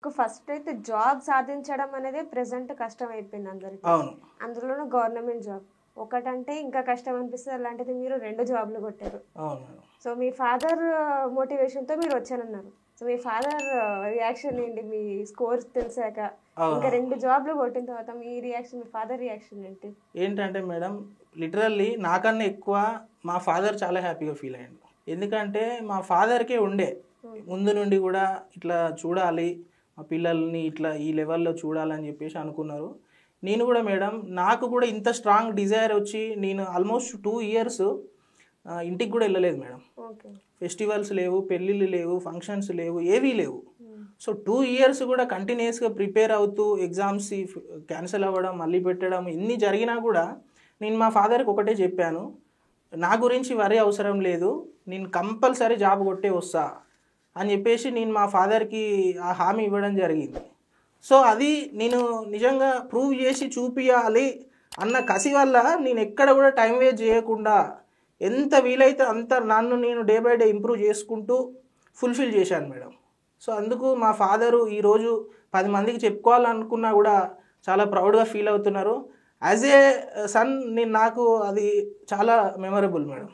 First అయితే job సాధించడం అనేది ప్రెజెంట్ కష్టం అయిపోయింది అందరికి. అవును. అందులోనూ గవర్నమెంట్ జాబ్. ఒకటంటే ఇంకా కష్టం అనిపిస్తది. అలాంటిది మీరు 2 జాబ్‌లు కొట్టారు. అవును మేడం. సో, మీ ఫాదర్ మోటివేషన్‌తో మీరు వచ్చానన్నారు. సో, మీ ఫాదర్ రియాక్షన్ ఏంటి? మీ స్కోర్స్ తెలిసాక ఇంకా అవును. 2 జాబ్‌లు కొట్టిన తర్వాత మీ రియాక్షన్, మీ ఫాదర్ రియాక్షన్ ఏంటి? ఏంటంటే మేడం, లిటరల్లీ నాకన్నా ఎక్కువ మా ఫాదర్ చాలా హ్యాపీగా ఫీల్ అయ్యిండు. ఎందుకంటే మా ఫాదర్‌కే ఉండే ముందు నుండి కూడా ఇట్లా చూడాలి, మా పిల్లల్ని ఇట్లా ఈ లెవెల్‌లో చూడాలని చెప్పేసి అనుకున్నారు. నేను కూడా మేడం, నాకు కూడా ఇంత స్ట్రాంగ్ డిజైర్ వచ్చి నేను ఆల్మోస్ట్ 2 ఇయర్స్ ఇంటికి కూడా వెళ్ళలేదు మేడం. ఓకే. ఫెస్టివల్స్ లేవు, పెళ్ళిళ్ళు లేవు, ఫంక్షన్స్ లేవు, ఏవీ లేవు. హ్మ్. సో 2 ఇయర్స్ కూడా కంటిన్యూస్గా ప్రిపేర్ అవుతూ ఎగ్జామ్స్ క్యాన్సిల్ అవ్వడం, మళ్ళీ పెట్టడం ఇన్ని జరిగినా కూడా నేను మా ఫాదర్కి ఒకటే చెప్పాను, నా గురించి వరి అవసరం లేదు, నేను కంపల్సరీ జాబ్ కొట్టే వస్తా అని చెప్పేసి నేను మా ఫాదర్కి ఆ హామీ ఇవ్వడం జరిగింది. సో అది నేను నిజంగా ప్రూవ్ చేసి చూపించాలి అన్న కసి వల్ల నేను ఎక్కడ కూడా టైం వేస్ట్ చేయకుండా ఎంత వీలైతే అంత నన్ను నేను డే బై డే ఇంప్రూవ్ చేసుకుంటూ ఫుల్ఫిల్ చేశాను మేడం. సో అందుకు మా ఫాదరు ఈరోజు 10 మందికి చెప్పుకోవాలనుకున్నా కూడా చాలా ప్రౌడ్గా ఫీల్ అవుతున్నారు. యాజ్ ఏ సన్ నాకు అది చాలా మెమరబుల్ మేడం.